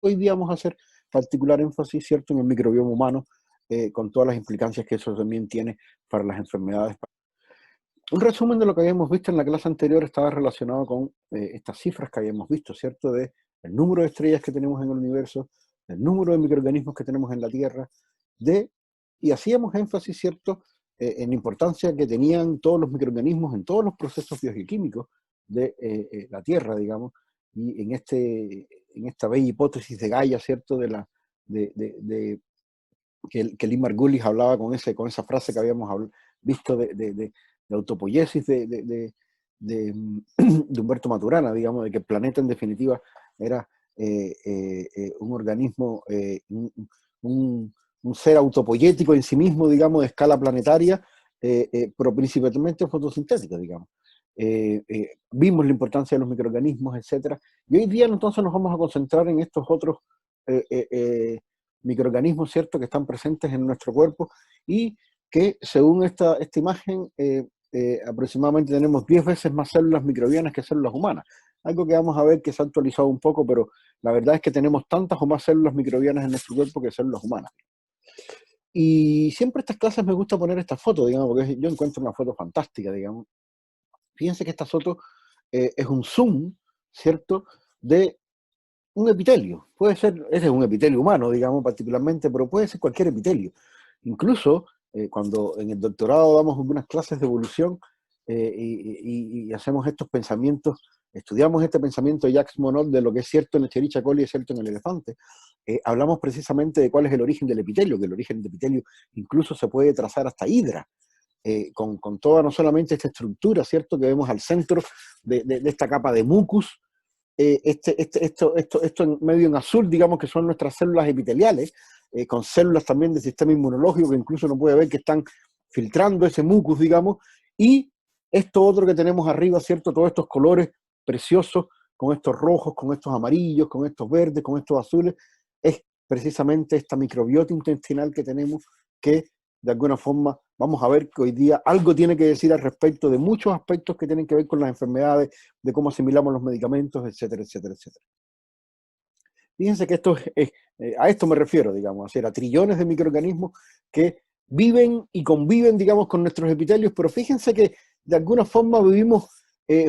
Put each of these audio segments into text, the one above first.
hoy día vamos a hacer particular énfasis, ¿cierto?, en el microbioma humano, con todas las implicancias que eso también tiene para las enfermedades. Un resumen de lo que habíamos visto en la clase anterior estaba relacionado con estas cifras que habíamos visto, ¿cierto?, de el número de estrellas que tenemos en el universo, el número de microorganismos que tenemos en la Tierra, y hacíamos énfasis, ¿cierto?, en la importancia que tenían todos los microorganismos en todos los procesos bioquímicos de la Tierra, digamos, y en esta bella hipótesis de Gaia, ¿cierto?, que Lee Margulis hablaba con esa frase que habíamos visto de autopoiesis de Humberto Maturana, digamos, de que el planeta en definitiva era un organismo, un ser autopoyético en sí mismo, digamos, de escala planetaria, pero principalmente fotosintética, digamos. Vimos la importancia de los microorganismos, etcétera. Y hoy día entonces nos vamos a concentrar en estos otros microorganismos, ¿cierto?, que están presentes en nuestro cuerpo y que según esta imagen aproximadamente tenemos 10 veces más células microbianas que células humanas. Algo que vamos a ver que se ha actualizado un poco, pero la verdad es que tenemos tantas o más células microbianas en nuestro cuerpo que células humanas. Y siempre en estas clases me gusta poner esta foto, digamos, porque yo encuentro una foto fantástica, digamos. Fíjense que esta foto es un zoom, ¿cierto?, de un epitelio. Puede ser, ese es un epitelio humano, digamos, particularmente, pero puede ser cualquier epitelio. Incluso cuando en el doctorado damos algunas clases de evolución y hacemos estos pensamientos, estudiamos este pensamiento de Jacques Monod de lo que es cierto en el Escherichia coli y es cierto en el elefante, hablamos precisamente de cuál es el origen del epitelio, que el origen del epitelio incluso se puede trazar hasta Hidra, con toda no solamente esta estructura, ¿cierto?, que vemos al centro de esta capa de mucus, esto en medio en azul, digamos que son nuestras células epiteliales, con células también del sistema inmunológico que incluso uno puede ver que están filtrando ese mucus, digamos, y esto otro que tenemos arriba, ¿cierto?, todos estos colores preciosos, con estos rojos, con estos amarillos, con estos verdes, con estos azules, es precisamente esta microbiota intestinal que tenemos que de alguna forma vamos a ver que hoy día algo tiene que decir al respecto de muchos aspectos que tienen que ver con las enfermedades, de cómo asimilamos los medicamentos, etcétera, etcétera, etcétera. Fíjense que a esto me refiero, digamos, a trillones de microorganismos que viven y conviven, digamos, con nuestros epitelios, pero fíjense que de alguna forma vivimos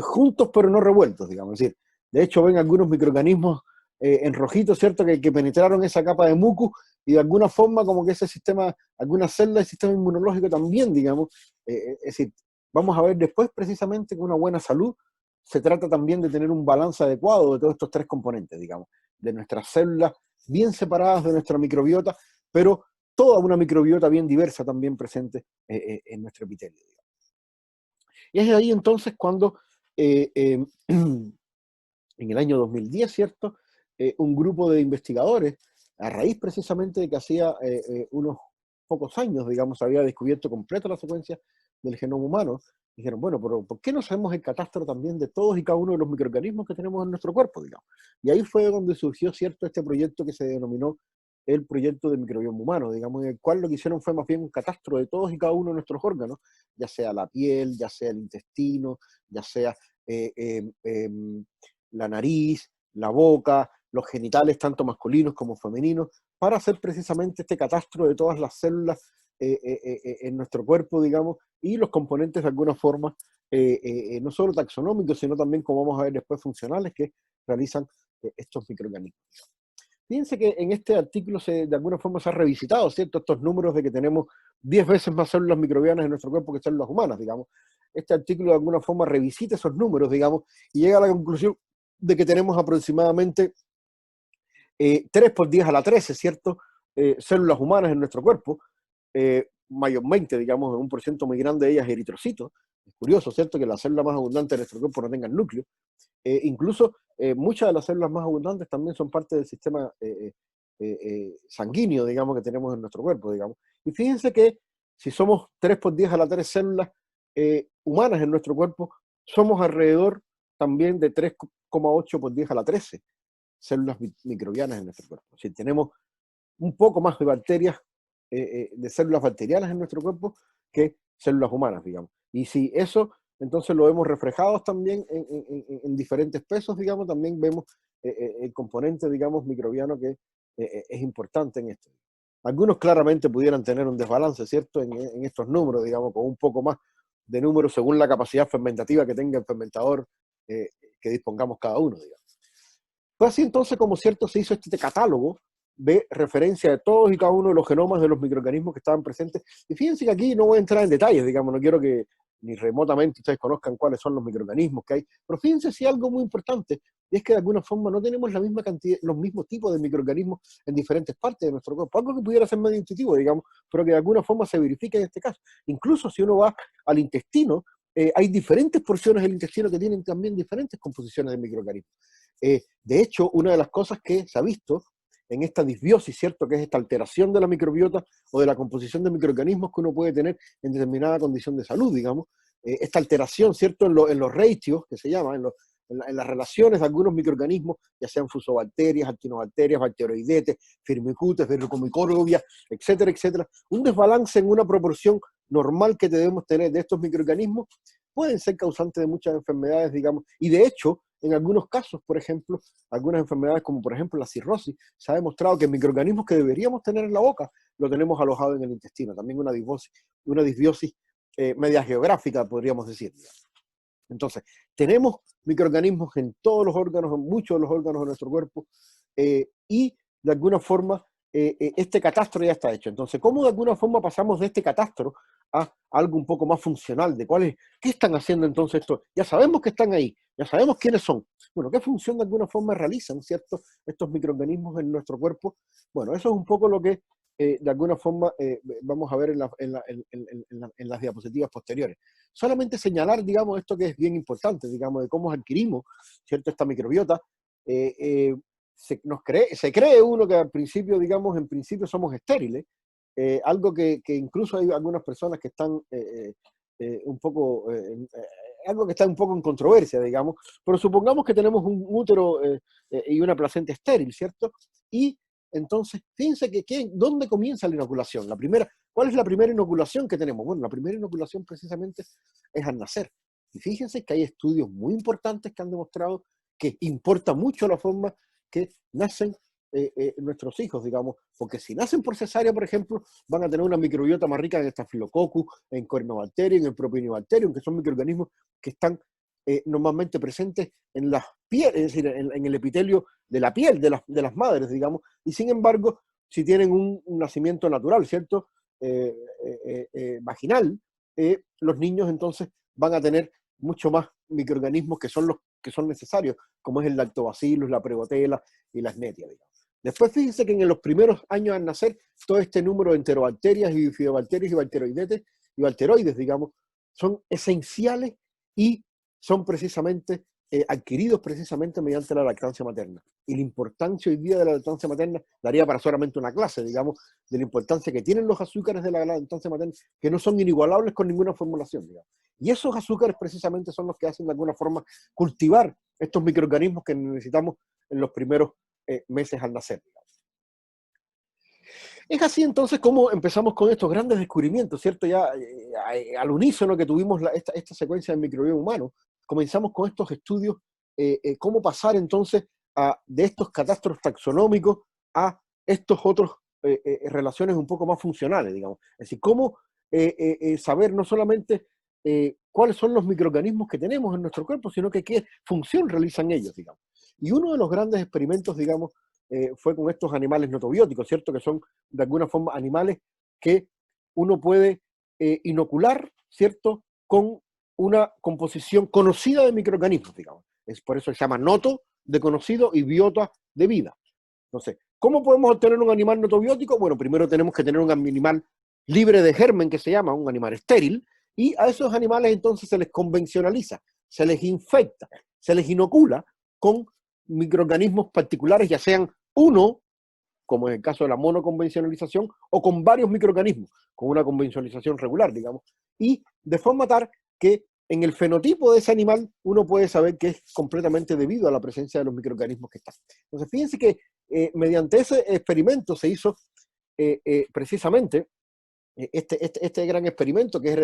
juntos pero no revueltos, digamos. Es decir, de hecho ven algunos microorganismos en rojito, ¿cierto?, que penetraron esa capa de mucus y de alguna forma como que ese sistema, algunas células del sistema inmunológico también, digamos, es decir, vamos a ver después precisamente que una buena salud se trata también de tener un balance adecuado de todos estos tres componentes, digamos, de nuestras células bien separadas de nuestra microbiota, pero toda una microbiota bien diversa también presente en nuestro epitelio. Y es ahí entonces cuando en el año 2010, ¿cierto?, un grupo de investigadores, a raíz precisamente de que hacía unos pocos años, digamos, había descubierto completa la secuencia del genoma humano, dijeron, bueno, pero ¿por qué no hacemos el catastro también de todos y cada uno de los microorganismos que tenemos en nuestro cuerpo, digamos? Y ahí fue donde surgió, ¿cierto?, este proyecto que se denominó el proyecto de microbioma humano, digamos, en el cual lo que hicieron fue más bien un catastro de todos y cada uno de nuestros órganos, ya sea la piel, ya sea el intestino, ya sea la nariz, la boca, los genitales, tanto masculinos como femeninos, para hacer precisamente este catastro de todas las células en nuestro cuerpo, digamos, y los componentes de alguna forma, no solo taxonómicos, sino también, como vamos a ver después, funcionales que realizan estos microorganismos. Fíjense que en este artículo de alguna forma se ha revisitado, ¿cierto?, estos números de que tenemos 10 veces más células microbianas en nuestro cuerpo que células humanas, digamos. Este artículo de alguna forma revisita esos números, digamos, y llega a la conclusión de que tenemos aproximadamente 3 por 10 a la 13, ¿cierto?, células humanas en nuestro cuerpo, mayormente, digamos, un porcentaje muy grande de ellas eritrocitos. Es curioso, ¿cierto?, que las células más abundantes de nuestro cuerpo no tengan núcleo. Incluso muchas de las células más abundantes también son parte del sistema sanguíneo, digamos, que tenemos en nuestro cuerpo, digamos. Y fíjense que si somos 3 por 10 a la 3 células humanas en nuestro cuerpo, somos alrededor también de 3,8 por 10 a la 13 células microbianas en nuestro cuerpo. Si tenemos un poco más de bacterias, de células bacterianas en nuestro cuerpo que células humanas, digamos. Y si eso, entonces lo vemos reflejado también en diferentes pesos, digamos, también vemos el componente, digamos, microbiano que es importante en esto. Algunos claramente pudieran tener un desbalance, ¿cierto?, en estos números, digamos, con un poco más de números según la capacidad fermentativa que tenga el fermentador que dispongamos cada uno, digamos. Fue así entonces como, ¿cierto?, se hizo este catálogo de referencia de todos y cada uno de los genomas de los microorganismos que estaban presentes. Y fíjense que aquí no voy a entrar en detalles, digamos, no quiero que ni remotamente ustedes conozcan cuáles son los microorganismos que hay, pero fíjense si algo muy importante, y es que de alguna forma no tenemos la misma cantidad, los mismos tipos de microorganismos en diferentes partes de nuestro cuerpo, algo que pudiera ser medio intuitivo, digamos, pero que de alguna forma se verifica en este caso. Incluso si uno va al intestino, hay diferentes porciones del intestino que tienen también diferentes composiciones de microorganismos. De hecho, una de las cosas que se ha visto en esta disbiosis, ¿cierto?, que es esta alteración de la microbiota o de la composición de microorganismos que uno puede tener en determinada condición de salud, digamos, esta alteración, ¿cierto?, en los ratios, que se llama, en las relaciones de algunos microorganismos, ya sean fusobacterias, actinobacterias, bacteroidetes, firmicutes, verrucomicrobias, etcétera, etcétera, un desbalance en una proporción normal que debemos tener de estos microorganismos pueden ser causantes de muchas enfermedades, digamos, y de hecho, en algunos casos, por ejemplo, algunas enfermedades como por ejemplo la cirrosis, se ha demostrado que microorganismos que deberíamos tener en la boca, lo tenemos alojado en el intestino. También una disbiosis media geográfica, podríamos decir. Entonces, tenemos microorganismos en todos los órganos, en muchos de los órganos de nuestro cuerpo, y de alguna forma este catastro ya está hecho. Entonces, ¿cómo de alguna forma pasamos de este catastro a algo un poco más funcional? ¿Qué están haciendo entonces esto? Ya sabemos que están ahí, ya sabemos quiénes son. Bueno, ¿qué función de alguna forma realizan, ¿cierto?, estos microorganismos en nuestro cuerpo? Bueno, eso es un poco lo que de alguna forma vamos a ver en las diapositivas posteriores. Solamente señalar, digamos, esto que es bien importante, digamos, de cómo adquirimos, ¿cierto?, esta microbiota. Se cree uno que al principio, digamos, en principio somos estériles, algo que incluso hay algunas personas que están un poco, algo que está un poco en controversia, digamos, pero supongamos que tenemos un útero y una placenta estéril, ¿cierto? Y entonces, fíjense ¿dónde comienza la inoculación? ¿Cuál es la primera inoculación que tenemos? Bueno, la primera inoculación precisamente es al nacer. Y fíjense que hay estudios muy importantes que han demostrado que importa mucho la forma que nacen nuestros hijos, digamos, porque si nacen por cesárea, por ejemplo, van a tener una microbiota más rica en Staphylococcus, en Corynebacterium, en Propionibacterium, que son microorganismos que están normalmente presentes en las pieles, es decir, en el epitelio de la piel de las madres, digamos, y sin embargo, si tienen un nacimiento natural, ¿cierto?, vaginal, los niños entonces van a tener mucho más microorganismos que son los que son necesarios, como es el lactobacillus, la pregotela y la Escherichia, digamos. Después fíjense que en los primeros años al nacer, todo este número de enterobacterias y bifidobacterias y bacteroidetes y bacteroides, digamos, son esenciales y son precisamente adquiridos precisamente mediante la lactancia materna. Y la importancia hoy día de la lactancia materna daría para solamente una clase, digamos, de la importancia que tienen los azúcares de la lactancia materna, que no son inigualables con ninguna formulación, digamos. Y esos azúcares precisamente son los que hacen de alguna forma cultivar estos microorganismos que necesitamos en los primeros meses al nacer, digamos. Es así entonces como empezamos con estos grandes descubrimientos, ¿cierto? Ya al unísono que tuvimos esta secuencia del microbioma humano, comenzamos con estos estudios, cómo pasar entonces de estos catastros taxonómicos a estos otros relaciones un poco más funcionales, digamos. Es decir, cómo saber no solamente cuáles son los microorganismos que tenemos en nuestro cuerpo, sino que qué función realizan ellos, digamos. Y uno de los grandes experimentos, digamos, fue con estos animales notobióticos, ¿cierto? Que son de alguna forma animales que uno puede inocular, ¿cierto?, con una composición conocida de microorganismos, digamos. Es por eso se llama noto de conocido y biota de vida. Entonces, ¿cómo podemos obtener un animal notobiótico? Bueno, primero tenemos que tener un animal libre de germen, que se llama un animal estéril, y a esos animales entonces se les convencionaliza, se les infecta, se les inocula con microorganismos particulares, ya sean uno, como en el caso de la monoconvencionalización, o con varios microorganismos, con una convencionalización regular, digamos, y de forma tal que en el fenotipo de ese animal uno puede saber que es completamente debido a la presencia de los microorganismos que están. Entonces, fíjense que mediante ese experimento se hizo precisamente este gran experimento, que es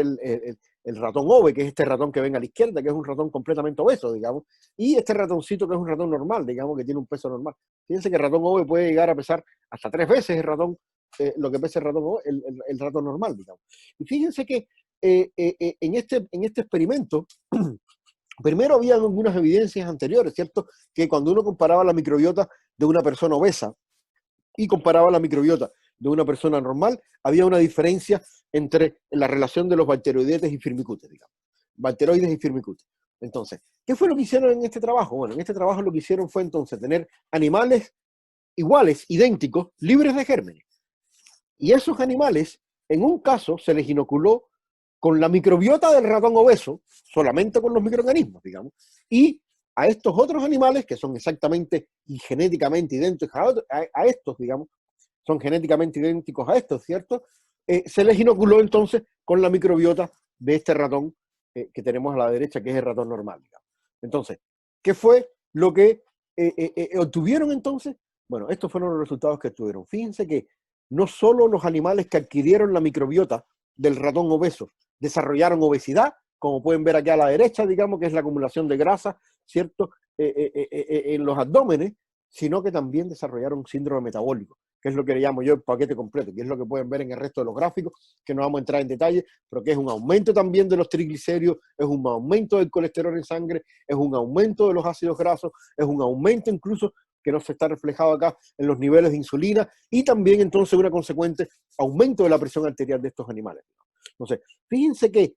el ratón Ove, que es este ratón que ven a la izquierda, que es un ratón completamente obeso, digamos, y este ratoncito que es un ratón normal, digamos, que tiene un peso normal. Fíjense que el ratón Ove puede llegar a pesar hasta 3 veces el ratón, lo que pesa el ratón Ove, el ratón normal, digamos. Y fíjense que en este experimento, primero había algunas evidencias anteriores, ¿cierto? Que cuando uno comparaba la microbiota de una persona obesa y comparaba la microbiota de una persona normal, había una diferencia entre la relación de los bacteroidetes y firmicutes, digamos. Bacteroides y firmicutes. Entonces, ¿qué fue lo que hicieron en este trabajo? Bueno, en este trabajo lo que hicieron fue entonces tener animales iguales, idénticos, libres de gérmenes. Y esos animales, en un caso, se les inoculó con la microbiota del ratón obeso, solamente con los microorganismos, digamos, y a estos otros animales, que son exactamente y genéticamente idénticos a estos, digamos, son genéticamente idénticos a estos, ¿cierto? Se les inoculó entonces con la microbiota de este ratón que tenemos a la derecha, que es el ratón normal, digamos. Entonces, ¿qué fue lo que obtuvieron entonces? Bueno, estos fueron los resultados que obtuvieron. Fíjense que no solo los animales que adquirieron la microbiota del ratón obeso desarrollaron obesidad, como pueden ver aquí a la derecha, digamos, que es la acumulación de grasa, ¿cierto? En los abdómenes, sino que también desarrollaron síndrome metabólico, que es lo que le llamo yo el paquete completo, que es lo que pueden ver en el resto de los gráficos, que no vamos a entrar en detalle, pero que es un aumento también de los triglicéridos, es un aumento del colesterol en sangre, es un aumento de los ácidos grasos, es un aumento incluso que no se está reflejado acá en los niveles de insulina, y también entonces una consecuente aumento de la presión arterial de estos animales. Entonces, fíjense que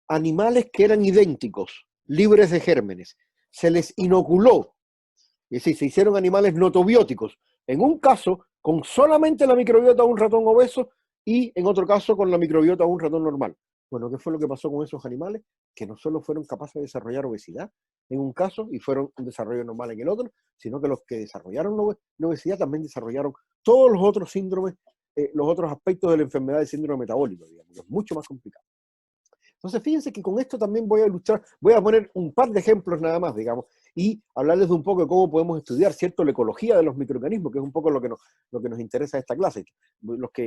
animales que eran idénticos, libres de gérmenes, se les inoculó, es decir, se hicieron animales notobióticos, en un caso con solamente la microbiota de un ratón obeso y en otro caso con la microbiota de un ratón normal. Bueno, ¿qué fue lo que pasó con esos animales? Que no solo fueron capaces de desarrollar obesidad en un caso y fueron un desarrollo normal en el otro, sino que los que desarrollaron la obesidad también desarrollaron todos los otros síndromes, los otros aspectos de la enfermedad del síndrome metabólico, digamos, que es mucho más complicado. Entonces, fíjense que con esto también voy a ilustrar, voy a poner un par de ejemplos nada más, digamos, y hablarles de un poco de cómo podemos estudiar, ¿cierto?, la ecología de los microorganismos, que es un poco lo que nos interesa de esta clase.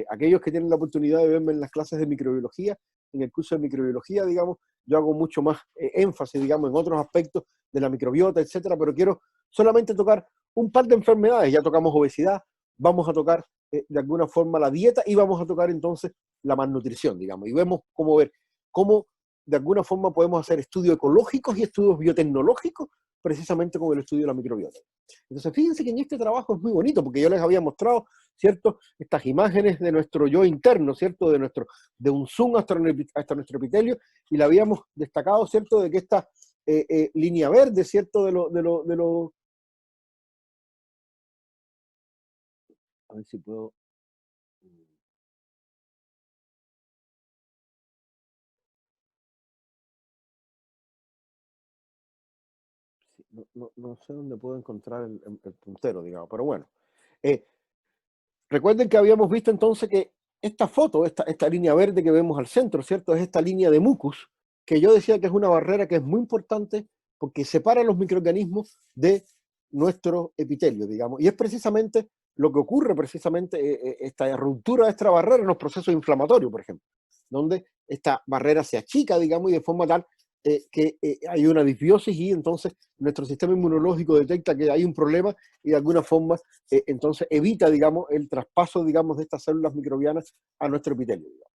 Aquellos que tienen la oportunidad de verme en las clases de microbiología, en el curso de microbiología, digamos, yo hago mucho más énfasis, digamos, en otros aspectos de la microbiota, etcétera, pero quiero solamente tocar un par de enfermedades. Ya tocamos obesidad, vamos a tocar de alguna forma la dieta y vamos a tocar entonces la malnutrición, digamos, y vemos cómo de alguna forma podemos hacer estudios ecológicos y estudios biotecnológicos precisamente con el estudio de la microbiota. Entonces, fíjense que en este trabajo es muy bonito, porque yo les había mostrado, ¿cierto?, estas imágenes de nuestro yo interno, ¿cierto?, de un zoom hasta nuestro epitelio, y le habíamos destacado, ¿cierto?, de que esta línea verde, ¿cierto?, a ver si puedo... No sé dónde puedo encontrar el puntero, digamos, pero bueno. Eh, Recuerden que habíamos visto entonces que esta foto, esta línea verde que vemos al centro, ¿cierto? Es esta línea de mucus, que yo decía que es una barrera que es muy importante porque separa los microorganismos de nuestro epitelio, digamos. Y es precisamente lo que ocurre, precisamente, esta ruptura de esta barrera en los procesos inflamatorios, por ejemplo, donde esta barrera se achica, digamos, y de forma tal que hay una disbiosis y entonces nuestro sistema inmunológico detecta que hay un problema y de alguna forma entonces evita, digamos, el traspaso, digamos, de estas células microbianas a nuestro epitelio, digamos.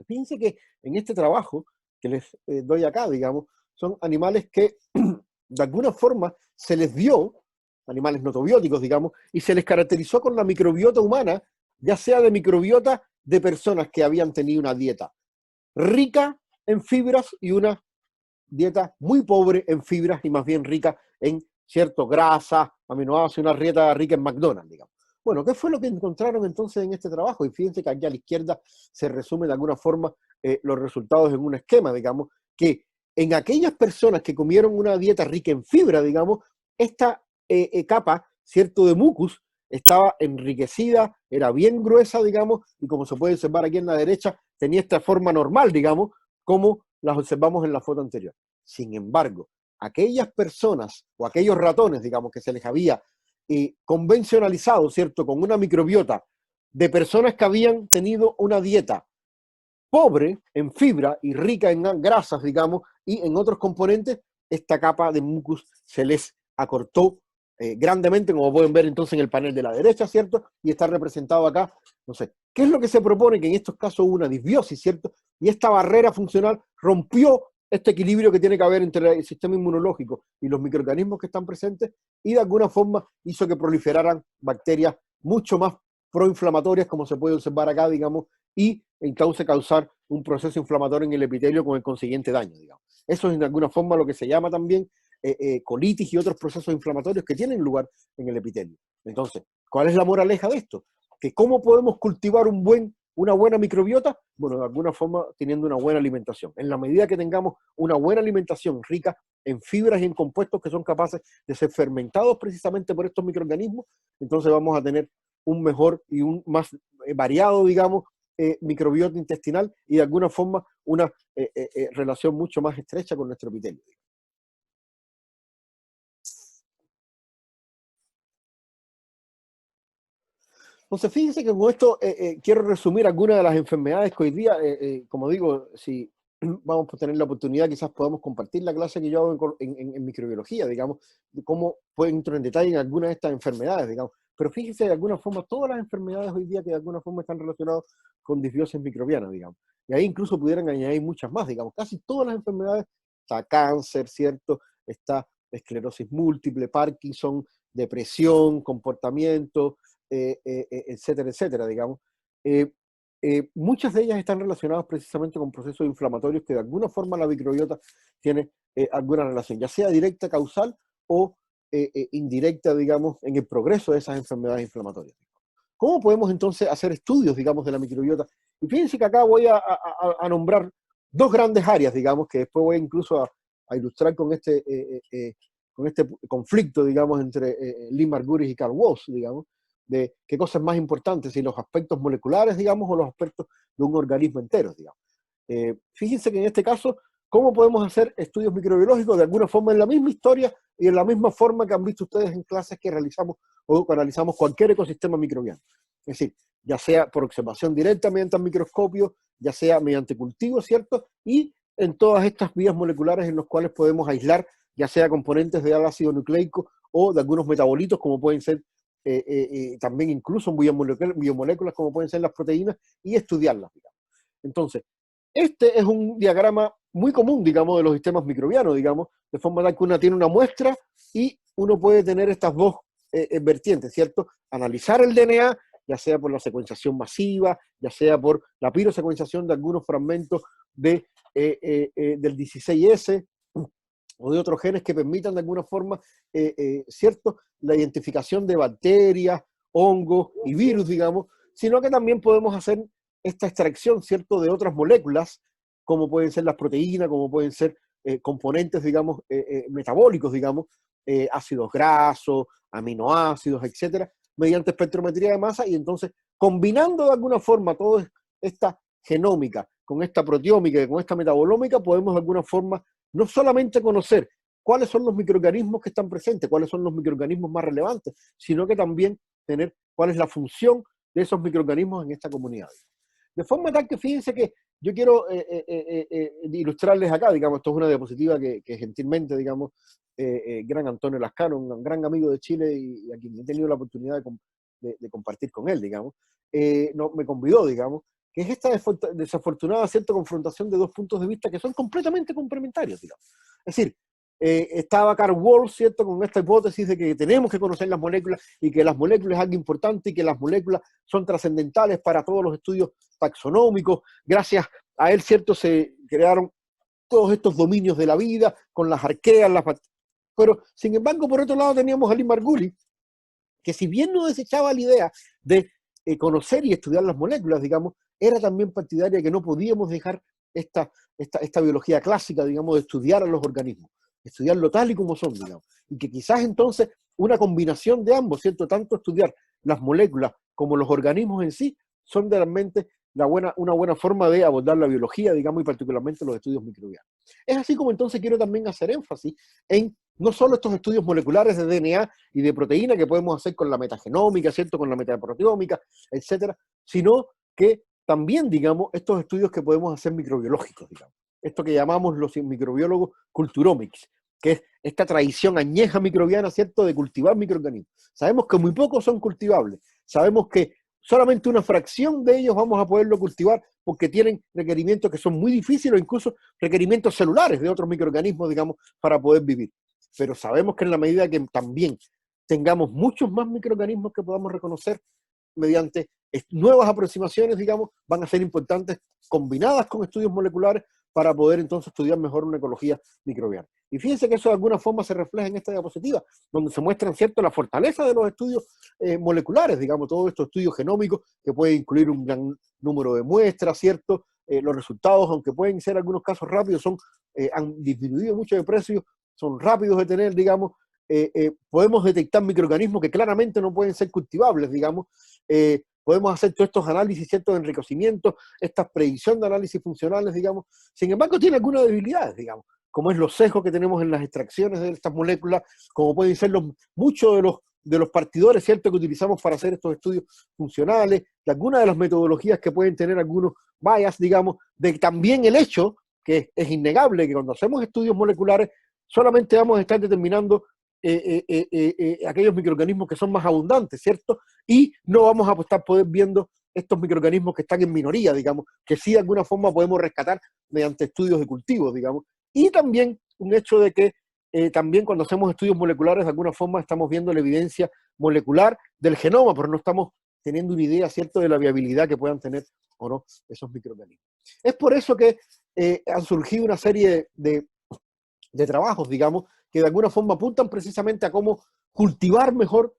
Fíjense que en este trabajo que les doy acá, digamos, son animales que de alguna forma se les dio, animales notobióticos, digamos, y se les caracterizó con la microbiota humana, ya sea de microbiota de personas que habían tenido una dieta rica en fibras y una dieta muy pobre en fibras y más bien rica en cierto grasa, aminoácidos, una dieta rica en McDonald's, digamos. Bueno, ¿qué fue lo que encontraron entonces en este trabajo? Y fíjense que aquí a la izquierda se resume de alguna forma los resultados en un esquema, digamos, que en aquellas personas que comieron una dieta rica en fibra, digamos, esta capa, ¿cierto?, de mucus estaba enriquecida, era bien gruesa, digamos, y como se puede observar aquí en la derecha, tenía esta forma normal, digamos, como las observamos en la foto anterior. Sin embargo, aquellas personas o aquellos ratones, digamos, que se les había convencionalizado, ¿cierto?, con una microbiota de personas que habían tenido una dieta pobre en fibra y rica en grasas, digamos, y en otros componentes, esta capa de mucus se les acortó grandemente, como pueden ver entonces en el panel de la derecha, ¿cierto? Y está representado acá, no sé, ¿qué es lo que se propone? Que en estos casos hubo una disbiosis, ¿cierto? Y esta barrera funcional rompió este equilibrio que tiene que haber entre el sistema inmunológico y los microorganismos que están presentes, y de alguna forma hizo que proliferaran bacterias mucho más proinflamatorias, como se puede observar acá, digamos, y entonces causar un proceso inflamatorio en el epitelio con el consiguiente daño, digamos. Eso es de alguna forma lo que se llama también colitis y otros procesos inflamatorios que tienen lugar en el epitelio. Entonces, ¿cuál es la moraleja de esto? Que cómo podemos cultivar una buena microbiota, bueno, de alguna forma teniendo una buena alimentación. En la medida que tengamos una buena alimentación rica en fibras y en compuestos que son capaces de ser fermentados precisamente por estos microorganismos, entonces vamos a tener un mejor y un más variado, digamos, microbiota intestinal y de alguna forma una relación mucho más estrecha con nuestro epitelio. Entonces, fíjense que con esto quiero resumir algunas de las enfermedades que hoy día, como digo, si vamos a tener la oportunidad, quizás podamos compartir la clase que yo hago en microbiología, digamos, de cómo pueden entrar en detalle en algunas de estas enfermedades, digamos. Pero fíjense, de alguna forma, todas las enfermedades hoy día que de alguna forma están relacionadas con disbiosis microbiana, digamos. Y ahí incluso pudieran añadir muchas más, digamos. Casi todas las enfermedades, está cáncer, ¿cierto? Está esclerosis múltiple, Parkinson, depresión, comportamiento, etcétera, etcétera, digamos. Eh, Muchas de ellas están relacionadas precisamente con procesos inflamatorios que de alguna forma la microbiota tiene alguna relación, ya sea directa, causal o indirecta, digamos, en el progreso de esas enfermedades inflamatorias. ¿Cómo podemos entonces hacer estudios, digamos, de la microbiota? Y fíjense que acá voy a nombrar dos grandes áreas, digamos, que después voy incluso a ilustrar con este conflicto, digamos, entre Lee Margulis y Carl Woese, digamos, de qué cosas más importantes, si los aspectos moleculares, digamos, o los aspectos de un organismo entero, digamos. Fíjense que en este caso, ¿cómo podemos hacer estudios microbiológicos de alguna forma en la misma historia y en la misma forma que han visto ustedes en clases que realizamos o que analizamos cualquier ecosistema microbiano? Es decir, ya sea por observación directa mediante el microscopio, ya sea mediante cultivo, ¿cierto? Y en todas estas vías moleculares en las cuales podemos aislar, ya sea componentes del ácido nucleico o de algunos metabolitos, como pueden ser también incluso biomoléculas, como pueden ser las proteínas, y estudiarlas, digamos. Entonces, este es un diagrama muy común, digamos, de los sistemas microbianos, digamos, de forma tal que uno tiene una muestra y uno puede tener estas dos vertientes, ¿cierto? Analizar el DNA, ya sea por la secuenciación masiva, ya sea por la pirosecuenciación de algunos fragmentos del 16S o de otros genes que permitan de alguna forma, ¿cierto?, la identificación de bacterias, hongos y virus, digamos, sino que también podemos hacer esta extracción, ¿cierto?, de otras moléculas, como pueden ser las proteínas, como pueden ser componentes, digamos, metabólicos, digamos, ácidos grasos, aminoácidos, etcétera, mediante espectrometría de masa, y entonces, combinando de alguna forma toda esta genómica con esta proteómica y con esta metabolómica, podemos de alguna forma no solamente conocer cuáles son los microorganismos que están presentes, cuáles son los microorganismos más relevantes, sino que también tener cuál es la función de esos microorganismos en esta comunidad. De forma tal que fíjense que yo quiero ilustrarles acá, digamos, esto es una diapositiva que gentilmente, digamos, gran Antonio Lascano, un gran amigo de Chile y a quien he tenido la oportunidad de compartir con él, digamos, me convidó, digamos, que es esta desafortunada, ¿cierto?, confrontación de dos puntos de vista que son completamente complementarios, digamos. Es decir, estaba Carl Woese, ¿cierto?, con esta hipótesis de que tenemos que conocer las moléculas y que las moléculas es algo importante y que las moléculas son trascendentales para todos los estudios taxonómicos. Gracias a él, ¿cierto?, se crearon todos estos dominios de la vida con las arqueas, pero sin embargo, por otro lado teníamos a Lee Margulis, que si bien no desechaba la idea de conocer y estudiar las moléculas, digamos, era también partidaria de que no podíamos dejar esta biología clásica, digamos, de estudiar a los organismos, estudiarlo tal y como son, digamos, y que quizás entonces una combinación de ambos, ¿cierto? Tanto estudiar las moléculas como los organismos en sí, son realmente una buena forma de abordar la biología, digamos, y particularmente los estudios microbianos. Es así como entonces quiero también hacer énfasis en no solo estos estudios moleculares de DNA y de proteína que podemos hacer con la metagenómica, ¿cierto?, con la metaproteómica, etcétera, sino que también, digamos, estos estudios que podemos hacer microbiológicos, digamos. Esto que llamamos los microbiólogos culturomics, que es esta tradición añeja microbiana, ¿cierto?, de cultivar microorganismos. Sabemos que muy pocos son cultivables. Sabemos que solamente una fracción de ellos vamos a poderlo cultivar porque tienen requerimientos que son muy difíciles o incluso requerimientos celulares de otros microorganismos, digamos, para poder vivir. Pero sabemos que en la medida que también tengamos muchos más microorganismos que podamos reconocer mediante nuevas aproximaciones, digamos, van a ser importantes combinadas con estudios moleculares para poder entonces estudiar mejor una ecología microbiana. Y fíjense que eso de alguna forma se refleja en esta diapositiva, donde se muestran, ¿cierto?, la fortaleza de los estudios moleculares, digamos, todos estos estudios genómicos, que puede incluir un gran número de muestras, ¿cierto? Los resultados, aunque pueden ser algunos casos rápidos, han disminuido mucho de precio, son rápidos de tener, digamos, podemos detectar microorganismos que claramente no pueden ser cultivables, digamos, podemos hacer todos estos análisis, ¿cierto?, de enriquecimiento, estas predicciones de análisis funcionales, digamos. Sin embargo, tiene algunas debilidades, digamos, como es los sesgos que tenemos en las extracciones de estas moléculas, como pueden ser muchos de los partidores, ¿cierto?, que utilizamos para hacer estos estudios funcionales, de algunas de las metodologías que pueden tener algunos bias, digamos, de también el hecho, que es innegable, que cuando hacemos estudios moleculares, solamente vamos a estar determinando aquellos microorganismos que son más abundantes, ¿cierto? Y no vamos a estar viendo estos microorganismos que están en minoría, digamos, que sí de alguna forma podemos rescatar mediante estudios de cultivos, digamos. Y también un hecho de que también cuando hacemos estudios moleculares, de alguna forma estamos viendo la evidencia molecular del genoma, pero no estamos teniendo una idea, ¿cierto?, de la viabilidad que puedan tener o no esos microorganismos. Es por eso que han surgido una serie de trabajos, digamos, que de alguna forma apuntan precisamente a cómo cultivar mejor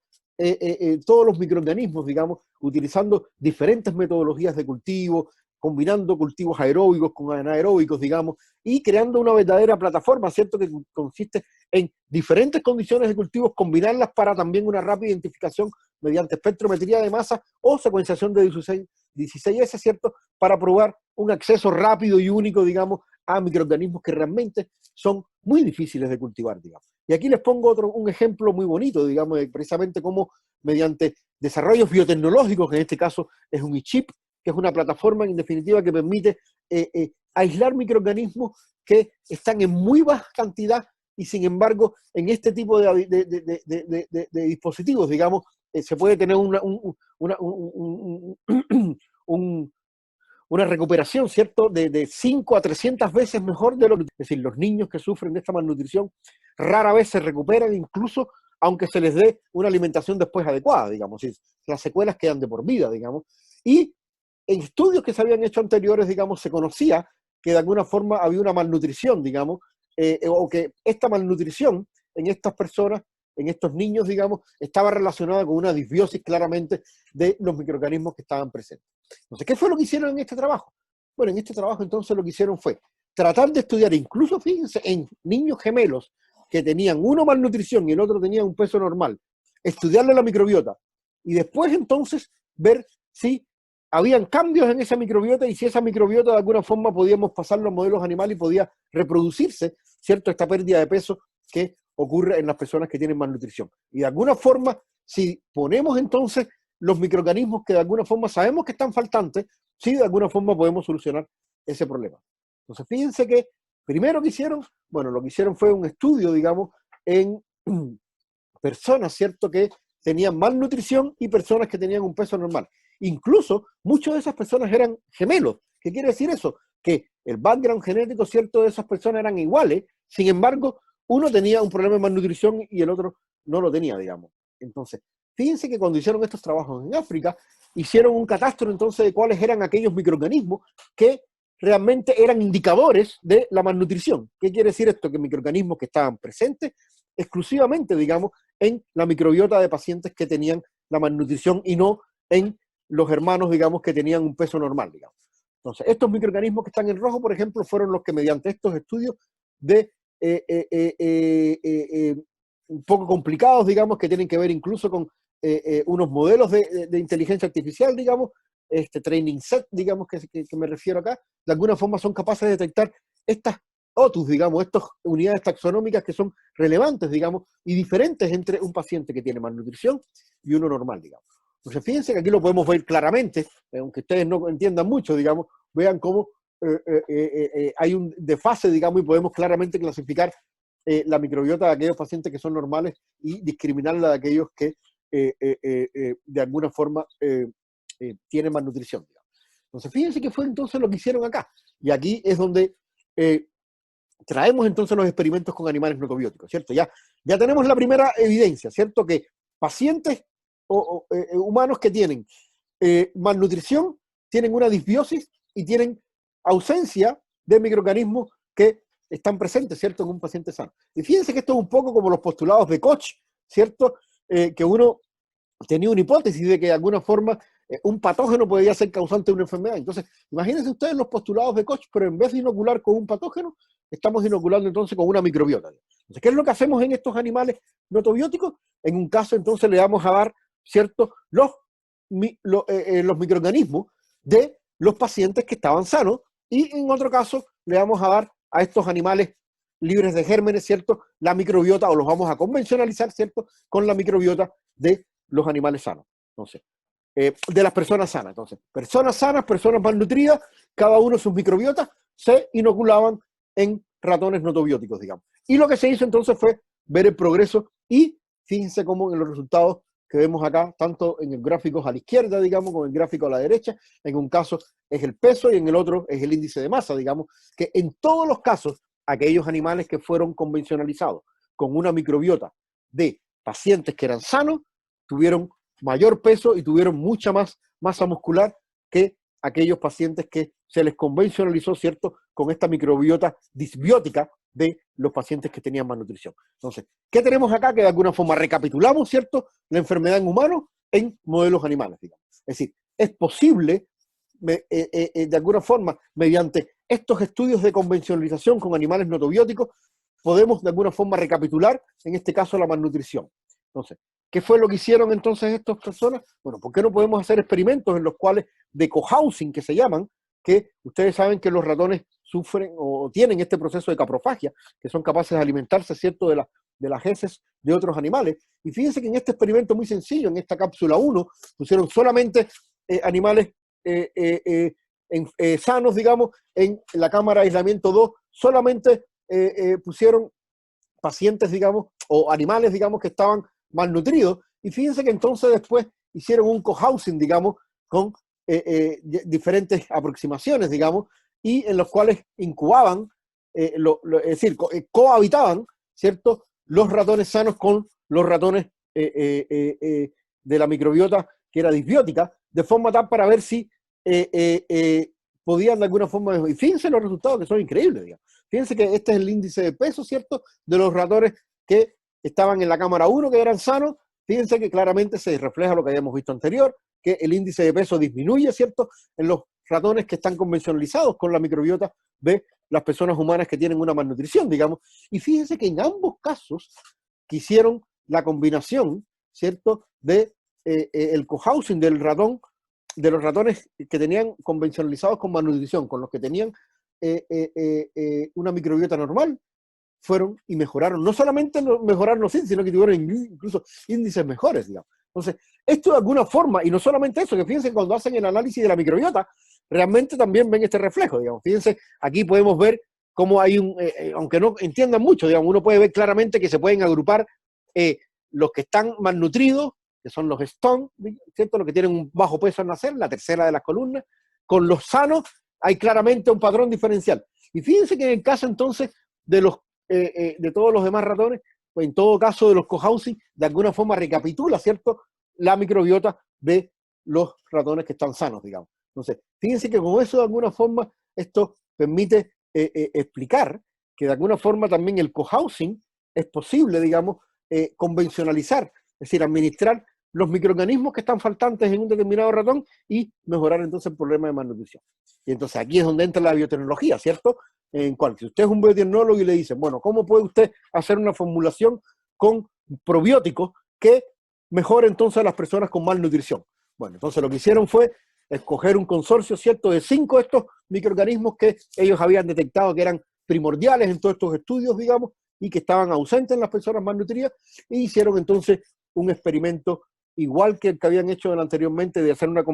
todos los microorganismos, digamos, utilizando diferentes metodologías de cultivo, combinando cultivos aeróbicos con anaeróbicos, digamos, y creando una verdadera plataforma, ¿cierto?, que consiste en diferentes condiciones de cultivos, combinarlas para también una rápida identificación mediante espectrometría de masa o secuenciación de 16S, ¿cierto?, para probar un acceso rápido y único, digamos, a microorganismos que realmente son muy difíciles de cultivar, digamos. Y aquí les pongo un ejemplo muy bonito, digamos, de precisamente cómo mediante desarrollos biotecnológicos, que en este caso es un eChip, que es una plataforma en definitiva que permite aislar microorganismos que están en muy baja cantidad y sin embargo en este tipo de dispositivos, digamos, se puede tener una recuperación, ¿cierto?, de 5 a 300 veces mejor de lo que... Es decir, los niños que sufren de esta malnutrición rara vez se recuperan, incluso aunque se les dé una alimentación después adecuada, digamos. Las secuelas quedan de por vida, digamos. Y en estudios que se habían hecho anteriores, digamos, se conocía que de alguna forma había una malnutrición, digamos, o que esta malnutrición en estas personas, en estos niños, digamos, estaba relacionada con una disbiosis claramente de los microorganismos que estaban presentes. Entonces, ¿qué fue lo que hicieron en este trabajo? Bueno, en este trabajo entonces lo que hicieron fue tratar de estudiar, incluso fíjense, en niños gemelos que tenían uno malnutrición y el otro tenía un peso normal, estudiarle la microbiota y después entonces ver si habían cambios en esa microbiota y si esa microbiota de alguna forma podíamos pasarlo a modelos animales y podía reproducirse, ¿cierto?, esta pérdida de peso que ocurre en las personas que tienen malnutrición. Y de alguna forma, si ponemos entonces los microorganismos que de alguna forma sabemos que están faltantes, sí de alguna forma podemos solucionar ese problema. Entonces, fíjense que primero que hicieron, bueno, lo que hicieron fue un estudio, digamos, en personas, ¿cierto?, que tenían malnutrición y personas que tenían un peso normal. Incluso, muchas de esas personas eran gemelos. ¿Qué quiere decir eso? Que el background genético, ¿cierto?, de esas personas eran iguales, sin embargo, uno tenía un problema de malnutrición y el otro no lo tenía, digamos. Entonces, fíjense que cuando hicieron estos trabajos en África, hicieron un catastro entonces de cuáles eran aquellos microorganismos que realmente eran indicadores de la malnutrición. ¿Qué quiere decir esto? Que microorganismos que estaban presentes exclusivamente, digamos, en la microbiota de pacientes que tenían la malnutrición y no en los hermanos, digamos, que tenían un peso normal, digamos. Entonces, estos microorganismos que están en rojo, por ejemplo, fueron los que mediante estos estudios de un poco complicados, digamos, que tienen que ver incluso con unos modelos de inteligencia artificial, digamos, este training set, digamos, que me refiero acá, de alguna forma son capaces de detectar estas OTUS, digamos, estas unidades taxonómicas que son relevantes, digamos, y diferentes entre un paciente que tiene malnutrición y uno normal, digamos. Entonces, fíjense que aquí lo podemos ver claramente, aunque ustedes no entiendan mucho, digamos, vean cómo hay un desfase, digamos, y podemos claramente clasificar la microbiota de aquellos pacientes que son normales y discriminarla de aquellos que de alguna forma tienen malnutrición, digamos. Entonces, fíjense que fue entonces lo que hicieron acá. Y aquí es donde traemos entonces los experimentos con animales notobióticos, ¿cierto? Ya tenemos la primera evidencia, ¿cierto? Que pacientes humanos que tienen malnutrición tienen una disbiosis y tienen ausencia de microorganismos que están presentes, ¿cierto?, en un paciente sano. Y fíjense que esto es un poco como los postulados de Koch, ¿cierto?, que uno tenía una hipótesis de que de alguna forma un patógeno podría ser causante de una enfermedad. Entonces, imagínense ustedes los postulados de Koch, pero en vez de inocular con un patógeno, estamos inoculando entonces con una microbiota. Entonces, ¿qué es lo que hacemos en estos animales notobióticos? En un caso, entonces, le vamos a dar, ¿cierto?, los microorganismos de los pacientes que estaban sanos, y en otro caso le vamos a dar a estos animales libres de gérmenes, ¿cierto?, la microbiota, o los vamos a convencionalizar, ¿cierto?, con la microbiota de los animales sanos. Entonces, de las personas sanas. Entonces, personas sanas, personas malnutridas, cada uno sus microbiotas se inoculaban en ratones notobióticos, digamos. Y lo que se hizo entonces fue ver el progreso, y fíjense cómo en los resultados que vemos acá, tanto en el gráfico a la izquierda, digamos, como en el gráfico a la derecha, en un caso es el peso y en el otro es el índice de masa, digamos, que en todos los casos, aquellos animales que fueron convencionalizados con una microbiota de pacientes que eran sanos, tuvieron mayor peso y tuvieron mucha más masa muscular que aquellos pacientes que se les convencionalizó, ¿cierto?, con esta microbiota disbiótica de los pacientes que tenían malnutrición. Entonces, ¿qué tenemos acá? Que de alguna forma recapitulamos, ¿cierto?, la enfermedad en humanos en modelos animales, digamos. Es decir, es posible, de alguna forma, mediante estos estudios de convencionalización con animales notobióticos, podemos de alguna forma recapitular, en este caso, la malnutrición. Entonces, ¿qué fue lo que hicieron entonces estas personas? Bueno, ¿por qué no podemos hacer experimentos en los cuales, de cohousing, que se llaman, que ustedes saben que los ratones sufren o tienen este proceso de caprofagia, que son capaces de alimentarse, ¿cierto?, de las heces de otros animales? Y fíjense que en este experimento muy sencillo, en esta cápsula 1, pusieron solamente animales sanos, digamos, en la cámara de aislamiento 2, solamente pusieron pacientes, digamos, o animales, digamos, que estaban malnutridos, y fíjense que entonces después hicieron un cohousing, digamos, con diferentes aproximaciones, digamos, y en los cuales incubaban, es decir, cohabitaban, ¿cierto?, los ratones sanos con los ratones de la microbiota que era disbiótica, de forma tal para ver si podían de alguna forma, y fíjense los resultados que son increíbles, digamos. Fíjense que este es el índice de peso, ¿cierto?, de los ratones que estaban en la cámara 1, que eran sanos. Fíjense que claramente se refleja lo que habíamos visto anterior, que el índice de peso disminuye, ¿cierto?, en los ratones que están convencionalizados con la microbiota de las personas humanas que tienen una malnutrición, digamos. Y fíjense que en ambos casos que hicieron la combinación, ¿cierto?, de el cohousing del ratón, de los ratones que tenían convencionalizados con malnutrición, con los que tenían una microbiota normal, fueron y mejoraron. No solamente mejoraron los índices, sino que tuvieron incluso índices mejores, digamos. Entonces, esto de alguna forma, y no solamente eso, que fíjense cuando hacen el análisis de la microbiota, realmente también ven este reflejo, digamos. Fíjense, aquí podemos ver cómo hay aunque no entiendan mucho, digamos, uno puede ver claramente que se pueden agrupar los que están malnutridos, que son los stone, ¿cierto?, los que tienen un bajo peso al nacer, la tercera de las columnas, con los sanos hay claramente un patrón diferencial. Y fíjense que en el caso entonces de todos los demás ratones, pues en todo caso de los cohousing, de alguna forma recapitula, ¿cierto?, la microbiota de los ratones que están sanos, digamos. Entonces, fíjense que con eso de alguna forma esto permite explicar que de alguna forma también el cohousing es posible, digamos, convencionalizar, es decir, administrar los microorganismos que están faltantes en un determinado ratón y mejorar entonces el problema de malnutrición. Y entonces aquí es donde entra la biotecnología, ¿cierto? En cual, si usted es un biotecnólogo y le dice, bueno, ¿cómo puede usted hacer una formulación con probióticos que mejore entonces a las personas con malnutrición? Bueno, entonces lo que hicieron fue escoger un consorcio, ¿cierto?, de 5 de estos microorganismos que ellos habían detectado que eran primordiales en todos estos estudios, digamos, y que estaban ausentes en las personas malnutridas, e hicieron entonces un experimento igual que el que habían hecho anteriormente de hacer una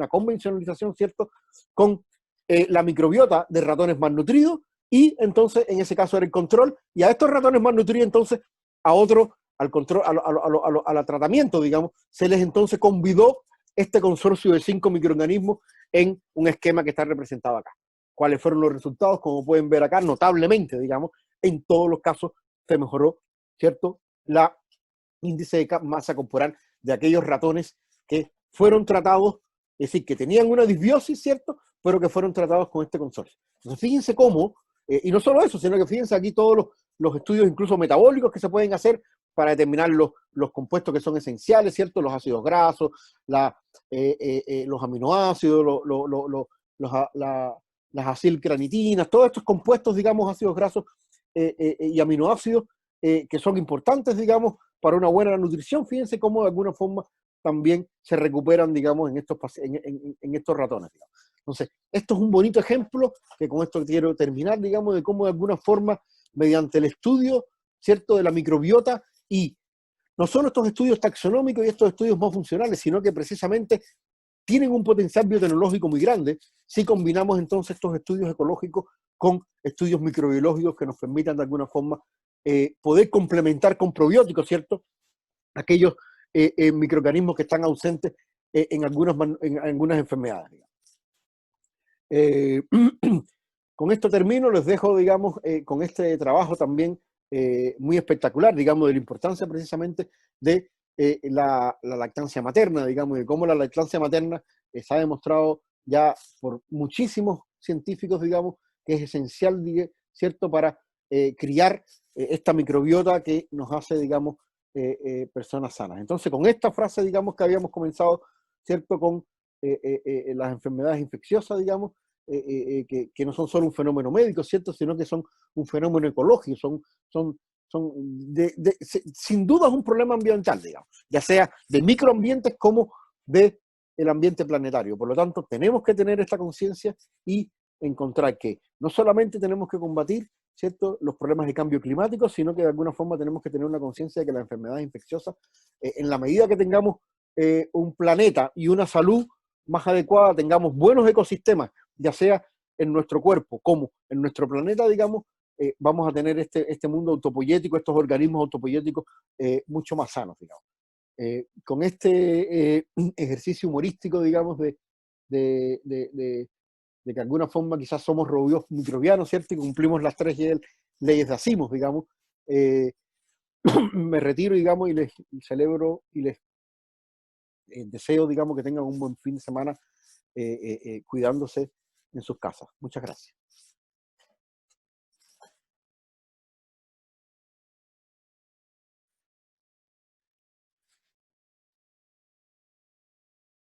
convencionalización, ¿cierto? Con la microbiota de ratones malnutridos, y entonces en ese caso era el control, y a estos ratones malnutridos entonces a otro, al control, al tratamiento, digamos, se les entonces convidó este consorcio de 5 microorganismos en un esquema que está representado acá. ¿Cuáles fueron los resultados? Como pueden ver acá, notablemente, digamos, en todos los casos se mejoró, ¿cierto?, la índice de masa corporal de aquellos ratones que fueron tratados, es decir, que tenían una disbiosis, ¿cierto?, pero que fueron tratados con este consorcio. Entonces, fíjense cómo, y no solo eso, sino que fíjense aquí todos los estudios incluso metabólicos que se pueden hacer para determinar los compuestos que son esenciales, ¿cierto?, los ácidos grasos, los aminoácidos, las acilgranitinas, todos estos compuestos, digamos, ácidos grasos y aminoácidos que son importantes, digamos, para una buena nutrición. Fíjense cómo de alguna forma también se recuperan, digamos, en estos ratones, digamos. Entonces, esto es un bonito ejemplo, que con esto quiero terminar, digamos, de cómo de alguna forma, mediante el estudio, ¿cierto?, de la microbiota, y no solo estos estudios taxonómicos y estos estudios más funcionales, sino que precisamente tienen un potencial biotecnológico muy grande si combinamos entonces estos estudios ecológicos con estudios microbiológicos que nos permitan de alguna forma poder complementar con probióticos, ¿cierto?, aquellos microorganismos que están ausentes en algunas enfermedades. Con esto termino, les dejo, digamos, con este trabajo también muy espectacular, digamos, de la importancia precisamente de la lactancia materna, digamos, de cómo la lactancia materna se ha demostrado ya por muchísimos científicos, digamos, que es esencial, ¿cierto?, para criar esta microbiota que nos hace, digamos, personas sanas. Entonces, con esta frase, digamos, que habíamos comenzado, ¿cierto?, con las enfermedades infecciosas, digamos, que no son solo un fenómeno médico, ¿cierto?, sino que son un fenómeno ecológico, sin duda es un problema ambiental, digamos, ya sea de microambientes como de el ambiente planetario. Por lo tanto, tenemos que tener esta conciencia y encontrar que no solamente tenemos que combatir, ¿cierto?, los problemas de cambio climático, sino que de alguna forma tenemos que tener una conciencia de que las enfermedades infecciosas, en la medida que tengamos un planeta y una salud más adecuada, tengamos buenos ecosistemas, ya sea en nuestro cuerpo como en nuestro planeta, digamos, vamos a tener este mundo autopoyético, estos organismos autopoyéticos mucho más sanos, digamos. Con este ejercicio humorístico, digamos, de que de alguna forma quizás somos robots microbianos, ¿cierto?, y cumplimos las 3 leyes de Asimov, digamos, me retiro, digamos, y les celebro y les deseo, digamos, que tengan un buen fin de semana cuidándose en sus casas. Muchas gracias.